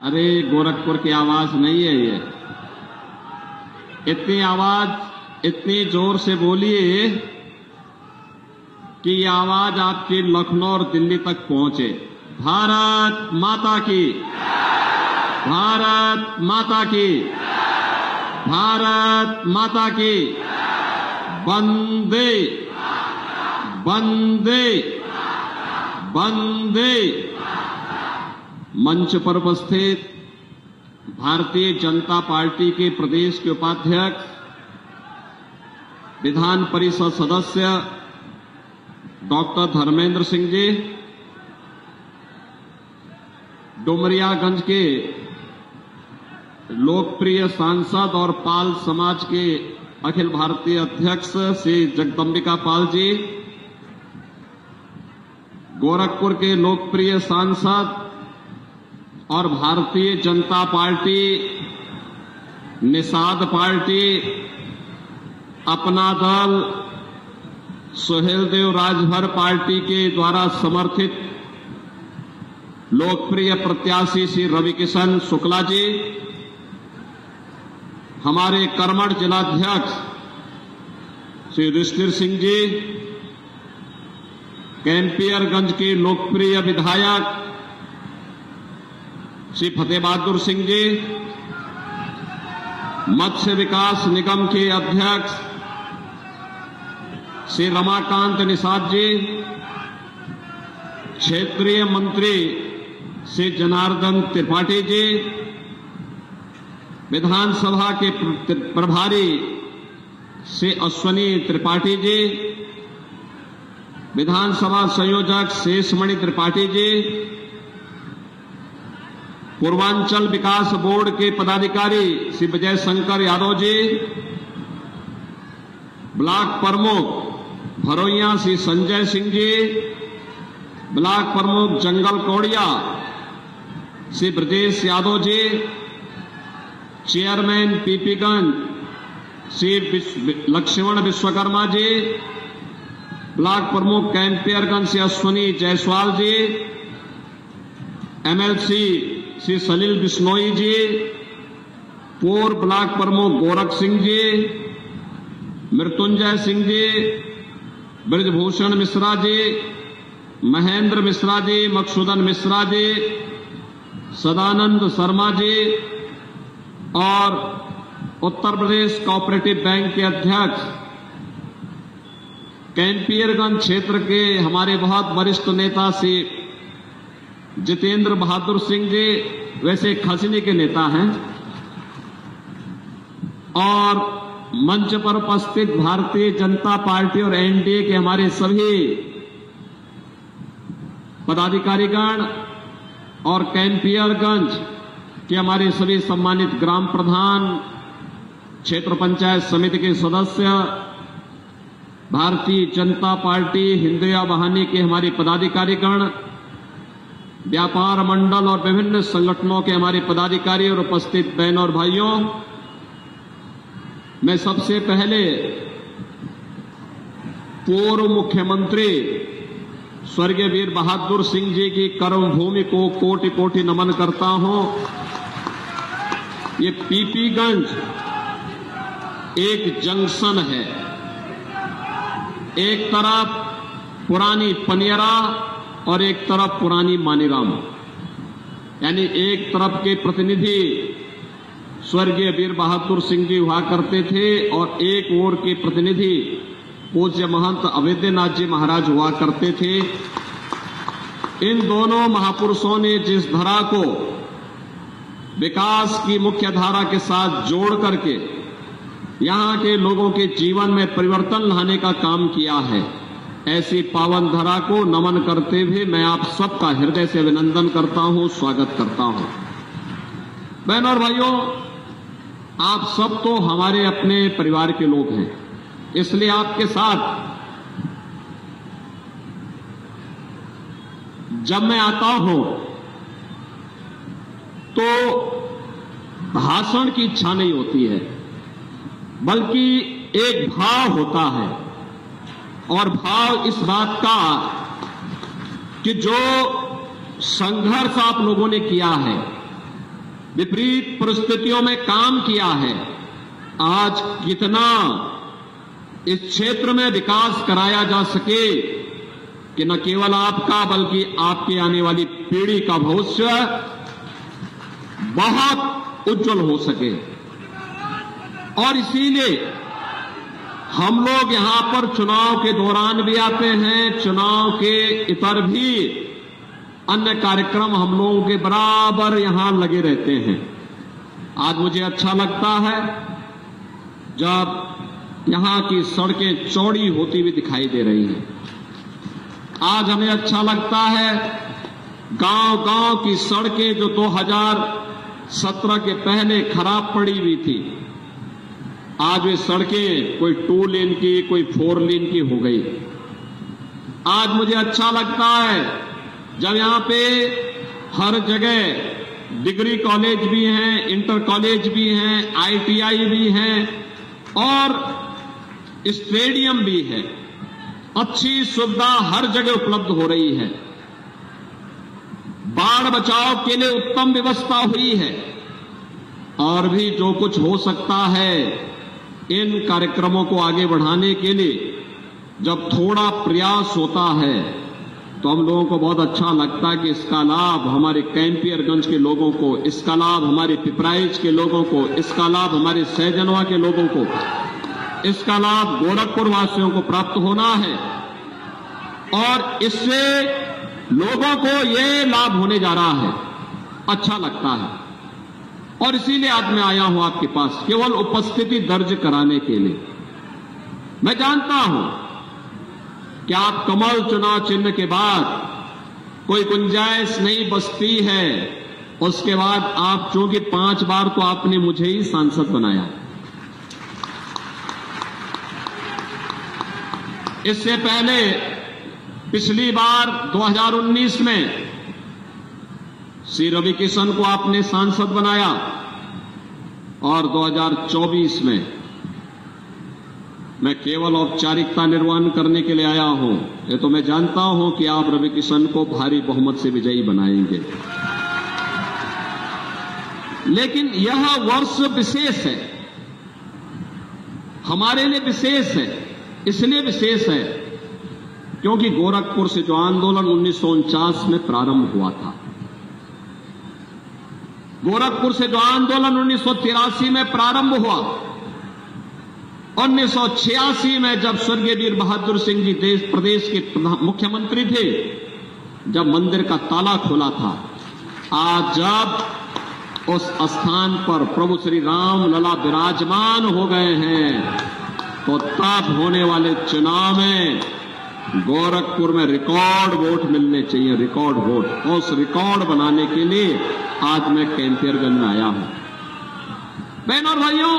अरे गोरखपुर की आवाज नहीं है ये। इतनी आवाज इतनी जोर से बोलिए कि ये आवाज आपकी लखनऊ और दिल्ली तक पहुंचे। भारत माता की, भारत माता की, भारत माता की, वंदे वंदे वंदे। मंच पर उपस्थित भारतीय जनता पार्टी के प्रदेश के उपाध्यक्ष, विधान परिषद सदस्य डॉक्टर धर्मेंद्र सिंह जी, डुमरियागंज के लोकप्रिय सांसद और पाल समाज के अखिल भारतीय अध्यक्ष श्री जगदंबिका पाल जी, गोरखपुर के लोकप्रिय सांसद और भारतीय जनता पार्टी, निषाद पार्टी, अपना दल, सुहेलदेव राजभर पार्टी के द्वारा समर्थित लोकप्रिय प्रत्याशी श्री रविकिशन शुक्ला जी, हमारे कर्मठ जिलाध्यक्ष श्री युधिष्ठिर सिंह जी, कैंपियरगंज के लोकप्रिय विधायक श्री फतेह बहादुर सिंह जी, मत्स्य विकास निगम के अध्यक्ष श्री रमाकांत निषाद जी, क्षेत्रीय मंत्री श्री जनार्दन त्रिपाठी जी, विधानसभा के प्रभारी श्री अश्वनी त्रिपाठी जी, विधानसभा संयोजक शेषमणि त्रिपाठी जी, पूर्वांचल विकास बोर्ड के पदाधिकारी श्री विजय शंकर यादव जी, ब्लॉक प्रमुख भरोइया श्री संजय सिंह जी, ब्लॉक प्रमुख जंगल कौड़िया श्री ब्रजेश यादव जी, चेयरमैन पीपीगंज श्री लक्ष्मण विश्वकर्मा जी, ब्लॉक प्रमुख कैंपियरगंज श्री अश्वनी जायसवाल जी, एमएलसी श्री सलील बिश्नोई जी, पूर्व ब्लॉक प्रमुख गोरख सिंह जी, मृत्युंजय सिंह जी, ब्रजभूषण मिश्रा जी, महेंद्र मिश्रा जी, मकसूदन मिश्रा जी, सदानंद शर्मा जी और उत्तर प्रदेश कोऑपरेटिव बैंक के अध्यक्ष, कैंपियरगंज क्षेत्र के हमारे बहुत वरिष्ठ नेता श्री जितेंद्र बहादुर सिंह जी, वैसे खसनी के नेता हैं, और मंच पर उपस्थित भारतीय जनता पार्टी और एनडीए के हमारे सभी पदाधिकारीगण और कैंपियरगंज के हमारे सभी सम्मानित ग्राम प्रधान, क्षेत्र पंचायत समिति के सदस्य, भारतीय जनता पार्टी हिंदुया बहानी के हमारे पदाधिकारीगण, व्यापार मंडल और विभिन्न संगठनों के हमारे पदाधिकारी और उपस्थित बहनों और भाइयों, मैं सबसे पहले पूर्व मुख्यमंत्री स्वर्गीय वीर बहादुर सिंह जी की कर्मभूमि को कोटि कोटि नमन करता हूं। ये पीपीगंज एक जंक्शन है, एक तरफ पुरानी पनियरा और एक तरफ पुरानी मानीराम, यानी एक तरफ के प्रतिनिधि स्वर्गीय वीर बहादुर सिंह जी हुआ करते थे और एक ओर के प्रतिनिधि पूज्य महंत अवैधनाथ जी महाराज हुआ करते थे। इन दोनों महापुरुषों ने जिस धरा को विकास की मुख्य धारा के साथ जोड़ करके यहां के लोगों के जीवन में परिवर्तन लाने का काम किया है, ऐसी पावन धरा को नमन करते हुए मैं आप सबका हृदय से अभिनंदन करता हूं, स्वागत करता हूं। बहनों और भाइयों, आप सब तो हमारे अपने परिवार के लोग हैं, इसलिए आपके साथ जब मैं आता हूं तो भाषण की इच्छा नहीं होती है, बल्कि एक भाव होता है, और भाव इस बात का कि जो संघर्ष आप लोगों ने किया है, विपरीत परिस्थितियों में काम किया है, आज कितना इस क्षेत्र में विकास कराया जा सके कि न केवल आपका बल्कि आपके आने वाली पीढ़ी का भविष्य बहुत उज्जवल हो सके। और इसीलिए हम लोग यहां पर चुनाव के दौरान भी आते हैं, चुनाव के इतर भी अन्य कार्यक्रम हम लोगों के बराबर यहां लगे रहते हैं। आज मुझे अच्छा लगता है जब यहां की सड़कें चौड़ी होती हुई दिखाई दे रही हैं। आज हमें अच्छा लगता है गांव-गांव की सड़कें जो 2017 के पहले खराब पड़ी हुई थी, आज वे सड़कें कोई 2 लेन की, कोई 4 लेन की हो गई। आज मुझे अच्छा लगता है जब यहां पे हर जगह डिग्री कॉलेज भी हैं, इंटर कॉलेज भी हैं, ITI भी हैं और स्टेडियम भी है। अच्छी सुविधा हर जगह उपलब्ध हो रही है। बाढ़ बचाव के लिए उत्तम व्यवस्था हुई है। और भी जो कुछ हो सकता है इन कार्यक्रमों को आगे बढ़ाने के लिए जब थोड़ा प्रयास होता है तो हम लोगों को बहुत अच्छा लगता है कि इसका लाभ हमारे कैंपियरगंज के लोगों को, इसका लाभ हमारे पिपराइच के लोगों को, इसका लाभ हमारे सहजनवा के लोगों को, इसका लाभ गोरखपुर वासियों को प्राप्त होना है। और इससे लोगों को ये लाभ होने जा रहा है, अच्छा लगता है। और इसीलिए आज मैं आया हूं आपके पास केवल उपस्थिति दर्ज कराने के लिए। मैं जानता हूं कि आप कमल चुनाव चिन्ह के बाद कोई गुंजाइश नहीं बचती है, उसके बाद आप चूंकि 5 बार तो आपने मुझे ही सांसद बनाया। इससे पहले पिछली बार 2019 में श्री रवि किशन को आपने सांसद बनाया और 2024 में मैं केवल औपचारिकता निर्वहन करने के लिए आया हूं। ये तो मैं जानता हूं कि आप रवि किशन को भारी बहुमत से विजयी बनाएंगे, लेकिन यह वर्ष विशेष है, हमारे लिए विशेष है। इसलिए विशेष है क्योंकि गोरखपुर से जो आंदोलन 1949 में प्रारंभ हुआ था, गोरखपुर से जो आंदोलन 1983 में प्रारंभ हुआ, 1986 में जब स्वर्गीय वीर बहादुर सिंह जी प्रदेश के मुख्यमंत्री थे, जब मंदिर का ताला खोला था, आज जब उस स्थान पर प्रभु श्री राम लला विराजमान हो गए हैं, तो तब होने वाले चुनाव में गोरखपुर में रिकॉर्ड वोट मिलने चाहिए, रिकॉर्ड वोट। उस रिकॉर्ड बनाने के लिए आज मैं कैंपियरगंज में आया हूं। बहनों और भाइयों,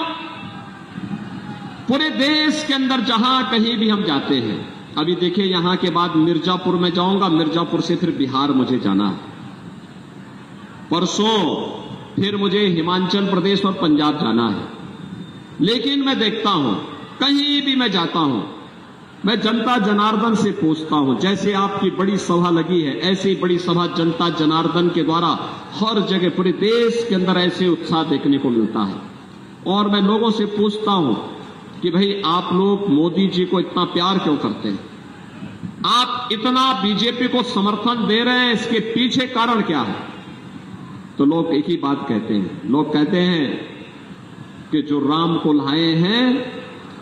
पूरे देश के अंदर जहां कहीं भी हम जाते हैं, अभी देखिए यहां के बाद मिर्जापुर में जाऊंगा, मिर्जापुर से फिर बिहार मुझे जाना है, परसों फिर मुझे हिमाचल प्रदेश और पंजाब जाना है। लेकिन मैं देखता हूं कहीं भी मैं जाता हूं, मैं जनता जनार्दन से पूछता हूं, जैसे आपकी बड़ी सभा लगी है ऐसी बड़ी सभा जनता जनार्दन के द्वारा हर जगह पूरे देश के अंदर ऐसे उत्साह देखने को मिलता है। और मैं लोगों से पूछता हूं कि भाई आप लोग मोदी जी को इतना प्यार क्यों करते हैं, आप इतना बीजेपी को समर्थन दे रहे हैं, इसके पीछे कारण क्या है? तो लोग एक ही बात कहते हैं, लोग कहते हैं कि जो राम को लाए हैं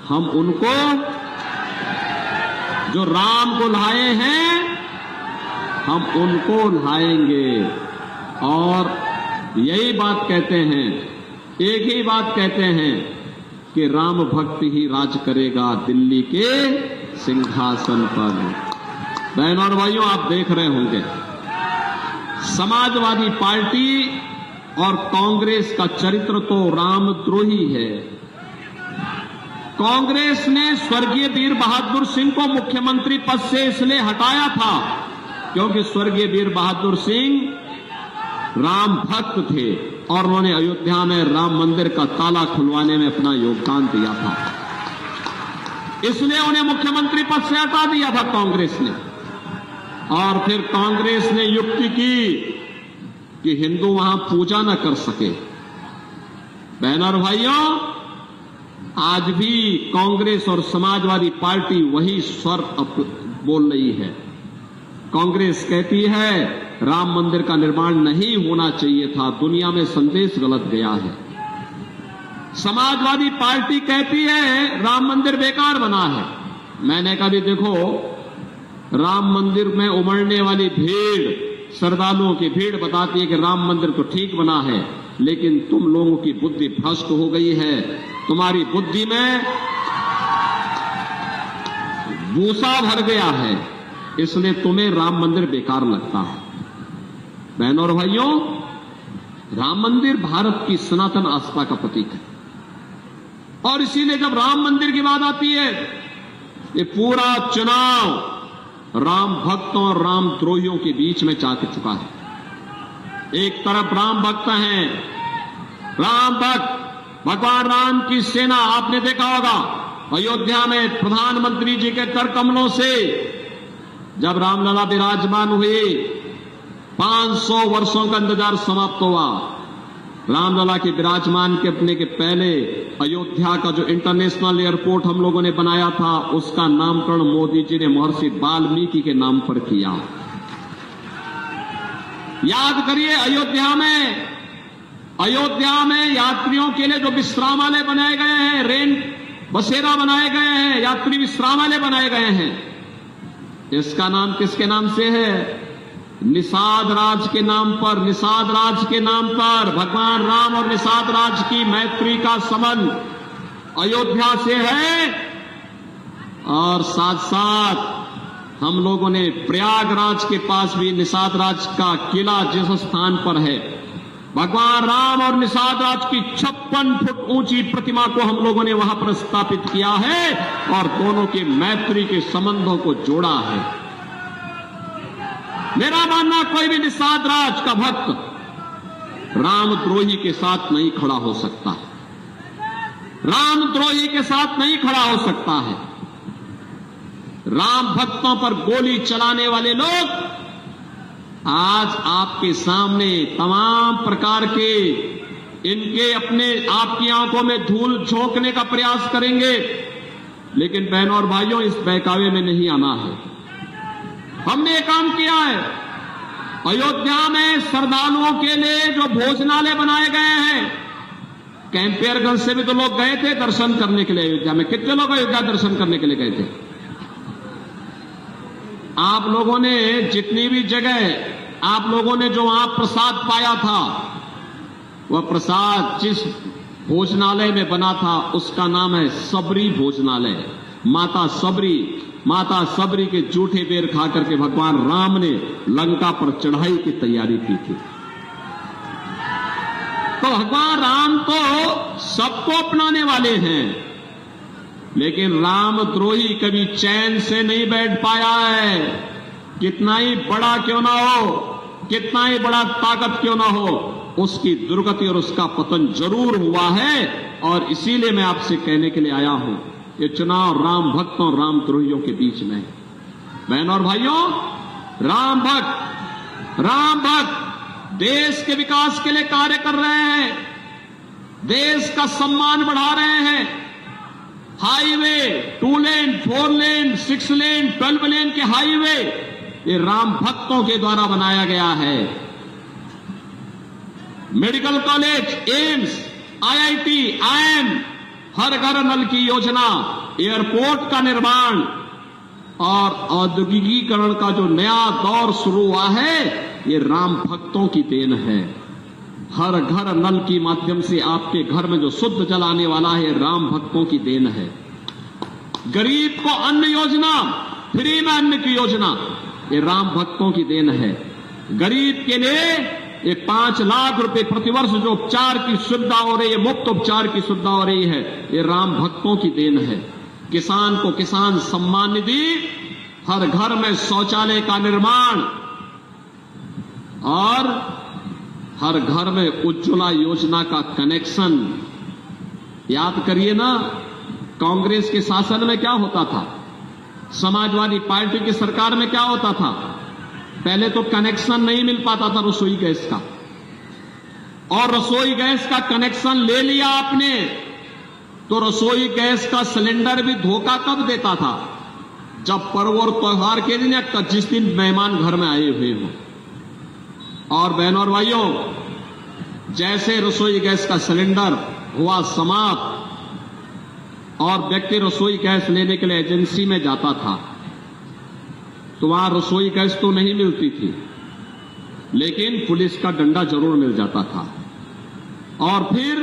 हम उनको, जो राम को लाए हैं हम उनको लाएंगे। और यही बात कहते हैं, एक ही बात कहते हैं कि राम भक्त ही राज करेगा दिल्ली के सिंहासन पर। बहनों और भाइयों, आप देख रहे होंगे समाजवादी पार्टी और कांग्रेस का चरित्र तो रामद्रोही है। कांग्रेस ने स्वर्गीय वीर बहादुर सिंह को मुख्यमंत्री पद से इसलिए हटाया था क्योंकि स्वर्गीय वीर बहादुर सिंह राम भक्त थे और उन्होंने अयोध्या में राम मंदिर का ताला खुलवाने में अपना योगदान दिया था, इसलिए उन्हें मुख्यमंत्री पद से हटा दिया था कांग्रेस ने। और फिर कांग्रेस ने युक्ति की कि हिंदू वहां पूजा न कर सके। बहनों और भाइयों, आज भी कांग्रेस और समाजवादी पार्टी वही स्वर बोल रही है। कांग्रेस कहती है राम मंदिर का निर्माण नहीं होना चाहिए था, दुनिया में संदेश गलत गया है। समाजवादी पार्टी कहती है राम मंदिर बेकार बना है। मैंने कहा भी देखो, राम मंदिर में उमड़ने वाली भीड़, श्रद्धालुओं की भीड़ बताती है कि राम मंदिर तो ठीक बना है, लेकिन तुम लोगों की बुद्धि भ्रष्ट हो गई है। तुम्हारी बुद्धि में भूसा भर गया है, इसलिए तुम्हें राम मंदिर बेकार लगता है। बहनों और भाइयों, राम मंदिर भारत की सनातन आस्था का प्रतीक है, और इसीलिए जब राम मंदिर की बात आती है, ये पूरा चुनाव राम भक्तों और राम द्रोहियों के बीच में जा चुका है। एक तरफ राम भक्त हैं, राम भक्त भगवान राम की सेना, आपने देखा होगा अयोध्या में प्रधानमंत्री जी के कर कमलों से जब रामलला विराजमान हुए, 500 वर्षों का इंतजार समाप्त हुआ। रामलला के विराजमान करने के पहले अयोध्या का जो इंटरनेशनल एयरपोर्ट हम लोगों ने बनाया था, उसका नामकरण मोदी जी ने महर्षि वाल्मीकि के नाम पर किया। याद करिए, अयोध्या में यात्रियों के लिए जो विश्रामालय बनाए गए हैं, रेन बसेरा बनाए गए हैं, यात्री विश्रामालय बनाए गए हैं, इसका नाम किसके नाम से है? निषाद राज के नाम पर। निषाद राज के नाम पर भगवान राम और निषाद राज की मैत्री का संबंध अयोध्या से है। और साथ साथ हम लोगों ने प्रयागराज के पास भी निषाद राज का किला जिस स्थान पर है, भगवान राम और निषाद राज की 56 फुट ऊंची प्रतिमा को हम लोगों ने वहां पर स्थापित किया है और दोनों के मैत्री के संबंधों को जोड़ा है। मेरा मानना, कोई भी निषाद राज का भक्त रामद्रोही के साथ नहीं खड़ा हो सकता है, रामद्रोही के साथ नहीं खड़ा हो सकता है। राम भक्तों पर गोली चलाने वाले लोग आज आपके सामने तमाम प्रकार के इनके अपने आपकी आंखों में धूल झोंकने का प्रयास करेंगे, लेकिन बहनों और भाइयों, इस बहकावे में नहीं आना है। हमने ये काम किया है। अयोध्या में श्रद्धालुओं के लिए जो भोजनालय बनाए गए हैं, कैंपियरगंज से भी तो लोग गए थे दर्शन करने के लिए अयोध्या में। कितने लोग अयोध्या दर्शन करने के लिए गए थे? आप लोगों ने जितनी भी जगह आप लोगों ने जो वहां प्रसाद पाया था, वह प्रसाद जिस भोजनालय में बना था उसका नाम है सबरी भोजनालय। माता सबरी के जूठे बेर खा करके भगवान राम ने लंका पर चढ़ाई की तैयारी की थी। तो भगवान राम तो सबको अपनाने वाले हैं, लेकिन रामद्रोही कभी चैन से नहीं बैठ पाया है। कितना ही बड़ा क्यों ना हो, कितना ही बड़ा ताकत क्यों ना हो, उसकी दुर्गति और उसका पतन जरूर हुआ है। और इसीलिए मैं आपसे कहने के लिए आया हूं, ये चुनाव राम भक्तों और रामद्रोहियों के बीच में है। बहनों और भाइयों, राम भक्त देश के विकास के लिए कार्य कर रहे हैं, देश का सम्मान बढ़ा रहे हैं। हाईवे 2 लेन, 4 लेन, 6 लेन, 12 लेन के हाईवे ये राम भक्तों के द्वारा बनाया गया है। Medical college, AIIMS, IIT, IIM, हर घर नल की योजना, एयरपोर्ट का निर्माण और औद्योगिकीकरण का जो नया दौर शुरू हुआ है, ये राम भक्तों की देन है। हर घर नल के माध्यम से आपके घर में जो शुद्ध जल आने वाला है, राम भक्तों की देन है। गरीब को अन्न योजना, फ्री में अन्न की योजना, ये राम भक्तों की देन है। गरीब के लिए ये 5 लाख रुपए प्रतिवर्ष जो उपचार की सुविधा हो रही है, मुफ्त उपचार की सुविधा हो रही है, ये राम भक्तों की देन है। किसान को किसान सम्मान निधि, हर घर में शौचालय का निर्माण और हर घर में उज्ज्वला योजना का कनेक्शन। याद करिए ना, कांग्रेस के शासन में क्या होता था, समाजवादी पार्टी की सरकार में क्या होता था? पहले तो कनेक्शन नहीं मिल पाता था रसोई गैस का, और रसोई गैस का कनेक्शन ले लिया आपने, तो रसोई गैस का सिलेंडर भी धोखा कब देता था? जब पर्व और त्योहार के दिन या जिस दिन मेहमान घर में आए हुए हो। और बहनों और भाइयों, जैसे रसोई गैस का सिलेंडर हुआ समाप्त और व्यक्ति रसोई गैस लेने के लिए एजेंसी में जाता था, तो वहां रसोई गैस तो नहीं मिलती थी, लेकिन पुलिस का डंडा जरूर मिल जाता था। और फिर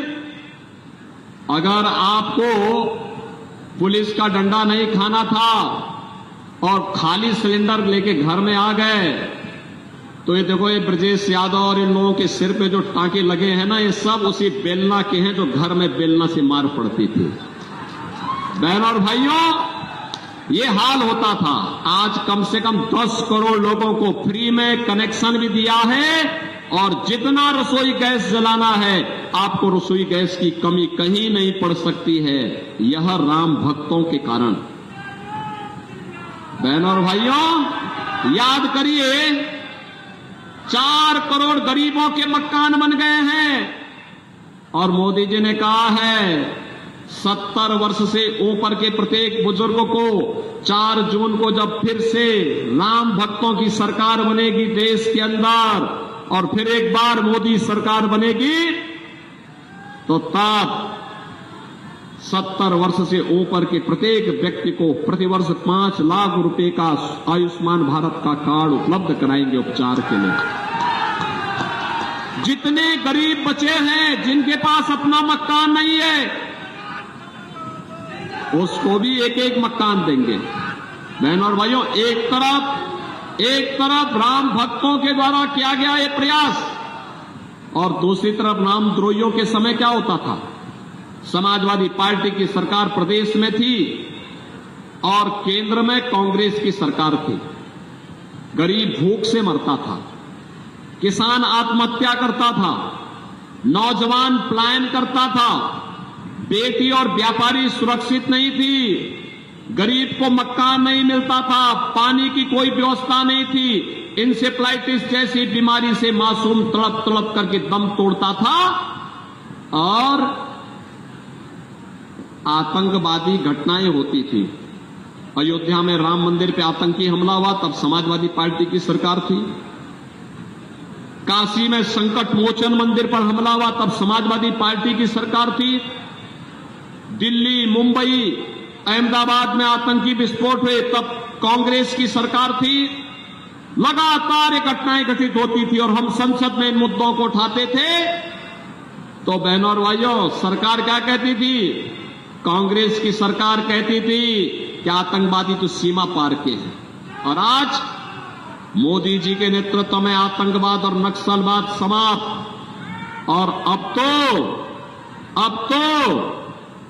अगर आपको पुलिस का डंडा नहीं खाना था और खाली सिलेंडर लेके घर में आ गए, तो ये देखो, ये ब्रजेश यादव और इन लोगों के सिर पे जो टांके लगे हैं ना, ये सब उसी बेलना के हैं जो घर में बेलना से मार पड़ती थी। बहनों और भाइयों, ये हाल होता था। आज कम से कम 10 करोड़ लोगों को फ्री में कनेक्शन भी दिया है, और जितना रसोई गैस जलाना है, आपको रसोई गैस की कमी कहीं नहीं पड़ सकती है, यह राम भक्तों के कारण। बहनों और भाइयों, याद करिए, 4 करोड़ गरीबों के मकान बन गए हैं, और मोदी जी ने कहा है 70 वर्ष से ऊपर के प्रत्येक बुजुर्ग को 4 जून को जब फिर से राम भक्तों की सरकार बनेगी देश के अंदर, और फिर एक बार मोदी सरकार बनेगी, तो तब 70 वर्ष से ऊपर के प्रत्येक व्यक्ति को प्रतिवर्ष 5 लाख रुपए का आयुष्मान भारत का कार्ड उपलब्ध कराएंगे उपचार के लिए। जितने गरीब बचे हैं, जिनके पास अपना मकान नहीं है, उसको भी एक एक मकान देंगे। बहनों और भाइयों, एक तरफ राम भक्तों के द्वारा किया गया ये प्रयास, और दूसरी तरफ रामद्रोहियों के समय क्या होता था? समाजवादी पार्टी की सरकार प्रदेश में थी और केंद्र में कांग्रेस की सरकार थी। गरीब भूख से मरता था, किसान आत्महत्या करता था, नौजवान पलायन करता था, बेटी और व्यापारी सुरक्षित नहीं थी, गरीब को मकान नहीं मिलता था, पानी की कोई व्यवस्था नहीं थी, इंसेफ्लाइटिस जैसी बीमारी से मासूम तड़प तड़प करके दम तोड़ता था, और आतंकवादी घटनाएं होती थी। अयोध्या में राम मंदिर पे आतंकी हमला हुआ, तब समाजवादी पार्टी की सरकार थी। काशी में संकट मोचन मंदिर पर हमला हुआ, तब समाजवादी पार्टी की सरकार थी। दिल्ली, मुंबई, अहमदाबाद में आतंकी विस्फोट हुए, तब कांग्रेस की सरकार थी। लगातार ये घटनाएं घटित होती थी और हम संसद में इन मुद्दों को उठाते थे। तो बहनों और भाइयों, सरकार क्या कहती थी? कांग्रेस की सरकार कहती थी कि आतंकवादी तो सीमा पार के हैं, और आज मोदी जी के नेतृत्व में आतंकवाद और नक्सलवाद समाप्त। और अब तो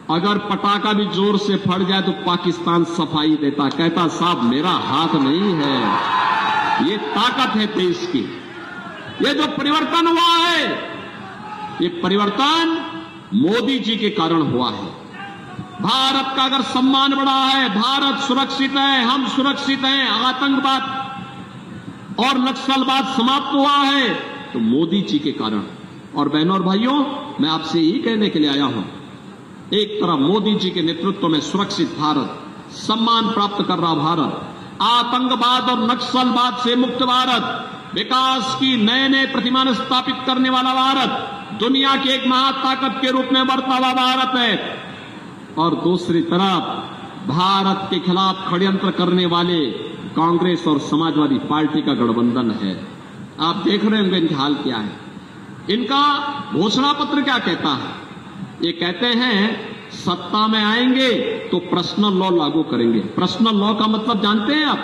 अगर पटाखा भी जोर से फट जाए तो पाकिस्तान सफाई देता, कहता साहब मेरा हाथ नहीं है। ये ताकत है देश की। ये जो परिवर्तन हुआ है, ये परिवर्तन मोदी जी के कारण हुआ है। भारत का अगर सम्मान बढ़ा है, भारत सुरक्षित है, हम सुरक्षित हैं, आतंकवाद और नक्सलवाद समाप्त हुआ है, तो मोदी जी के कारण। और बहनों और भाइयों, मैं आपसे यही कहने के लिए आया हूं, एक तरफ मोदी जी के नेतृत्व में सुरक्षित भारत, सम्मान प्राप्त कर रहा भारत, आतंकवाद और नक्सलवाद से मुक्त भारत, विकास की नए नए प्रतिमान स्थापित करने वाला भारत, दुनिया की एक महाताकत के रूप में बढ़ता हुआ भारत है। और दूसरी तरफ भारत के खिलाफ षड्यंत्र करने वाले कांग्रेस और समाजवादी पार्टी का गठबंधन है। आप देख रहे होंगे इनका हाल क्या है। इनका घोषणा पत्र क्या कहता है? ये कहते हैं सत्ता में आएंगे तो पर्सनल लॉ लागू करेंगे। पर्सनल लॉ का मतलब जानते हैं आप?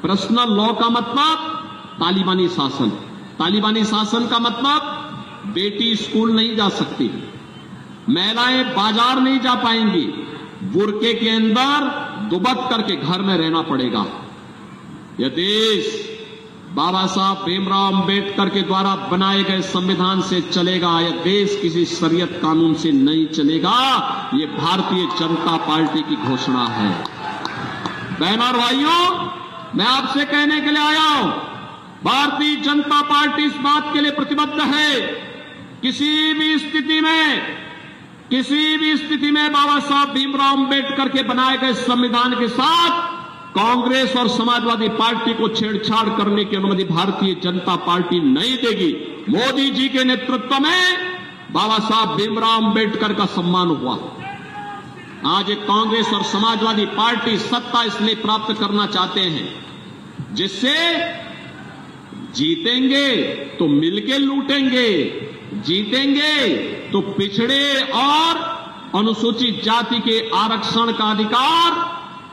पर्सनल लॉ का मतलब तालिबानी शासन। तालिबानी शासन का मतलब बेटी स्कूल नहीं जा सकती, महिलाएं बाजार नहीं जा पाएंगी, बुर्के के अंदर दुबक करके घर में रहना पड़ेगा। यह देश बाबा साहब भीमराव अंबेडकर के द्वारा बनाए गए संविधान से चलेगा। यह देश किसी शरीयत कानून से नहीं चलेगा। ये भारतीय जनता पार्टी की घोषणा है। बहनों और भाइयों, मैं आपसे कहने के लिए आया हूं, भारतीय जनता पार्टी इस बात के लिए प्रतिबद्ध है किसी भी स्थिति में बाबा साहब भीमराव अंबेडकर के बनाए गए संविधान के साथ कांग्रेस और समाजवादी पार्टी को छेड़छाड़ करने की अनुमति भारतीय जनता पार्टी नहीं देगी। मोदी जी के नेतृत्व में बाबा साहब भीमराव अंबेडकर का सम्मान हुआ। आज एक कांग्रेस और समाजवादी पार्टी सत्ता इसलिए प्राप्त करना चाहते हैं जिससे जीतेंगे तो मिलके लूटेंगे, जीतेंगे तो पिछड़े और अनुसूचित जाति के आरक्षण का अधिकार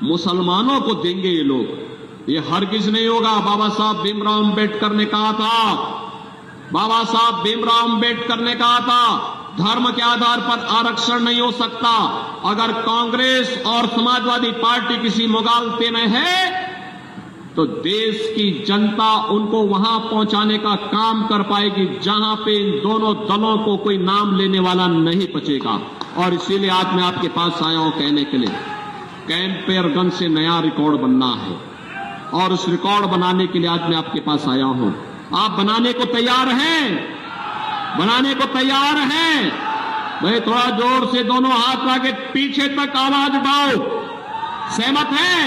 मुसलमानों को देंगे ये लोग। ये हरगिज नहीं होगा। बाबा साहब भीमराव अंबेडकर ने कहा था, बाबा साहब भीमराव अंबेडकर ने कहा था धर्म के आधार पर आरक्षण नहीं हो सकता। अगर कांग्रेस और समाजवादी पार्टी किसी मुगालते में है तो देश की जनता उनको वहां पहुंचाने का काम कर पाएगी जहां पे इन दोनों दलों को कोई नाम लेने वाला नहीं बचेगा। और इसीलिए आज मैं आपके पास आया हूं कहने के लिए, कैंपेयरगंज से नया रिकॉर्ड बनना है और उस रिकॉर्ड बनाने के लिए आज मैं आपके पास आया हूं। आप बनाने को तैयार हैं? बनाने को तैयार हैं? भाई थोड़ा जोर से दोनों हाथ आगे पीछे तक आवाज उठाओ। सहमत हैं?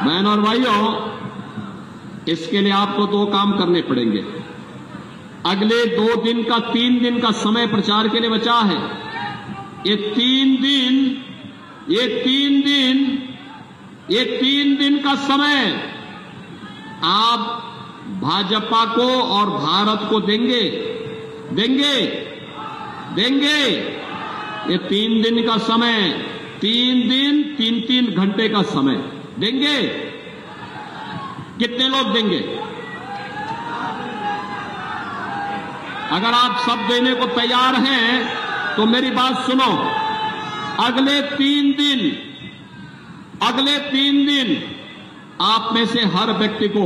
बहन और भाइयों, इसके लिए आपको 2 काम करने पड़ेंगे। अगले 3 दिन का समय प्रचार के लिए बचा है। ये 3 दिन का समय आप भाजपा को और भारत को देंगे। ये 3 दिन का समय, 3 दिन 3 घंटे का समय देंगे। कितने लोग देंगे? अगर आप सब देने को तैयार हैं तो मेरी बात सुनो। अगले 3 दिन आप में से हर व्यक्ति को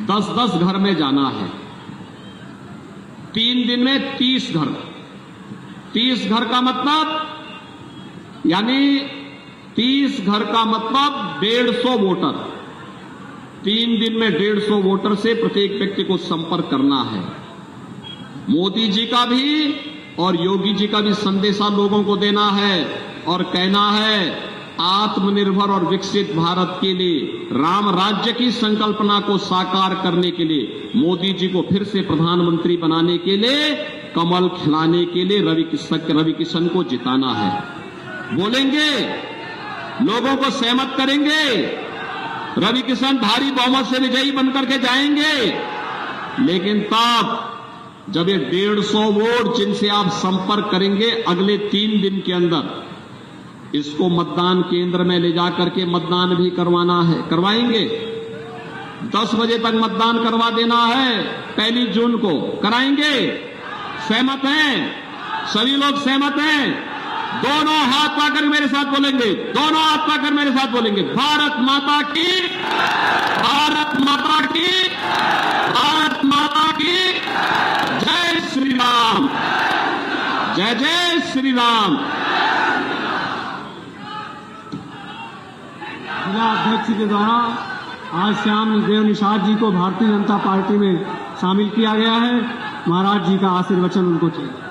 10-10 घर में जाना है। 3 दिन में 30 घर। 30 घर का मतलब यानी 30 घर का मतलब 150 वोटर। 3 दिन में 150 वोटर से प्रत्येक व्यक्ति को संपर्क करना है। मोदी जी का भी और योगी जी का भी संदेशा लोगों को देना है और कहना है आत्मनिर्भर और विकसित भारत के लिए, राम राज्य की संकल्पना को साकार करने के लिए, मोदी जी को फिर से प्रधानमंत्री बनाने के लिए, कमल खिलाने के लिए रवि किशन को जिताना है। बोलेंगे, लोगों को सहमत करेंगे। रवि किशन भारी बहुमत से विजयी बनकर के जाएंगे। लेकिन तब जब ये 150 वोट जिनसे आप संपर्क करेंगे अगले 3 दिन के अंदर, इसको मतदान केंद्र में ले जाकर के मतदान भी करवाना है। करवाएंगे। 10 बजे तक मतदान करवा देना है। 1 जून को कराएंगे। सहमत हैं? सभी लोग सहमत हैं? दोनों हाथ पाकर मेरे साथ बोलेंगे। दोनों हाथ पाकर मेरे साथ बोलेंगे, भारत माता की, भारत माता की, भारत माता की जय श्री राम, जय जय श्री राम। जिला अध्यक्ष के द्वारा आज श्याम देव निषाद जी को भारतीय जनता पार्टी में शामिल किया गया है। महाराज जी का आशीर्वचन उनको चाहिए।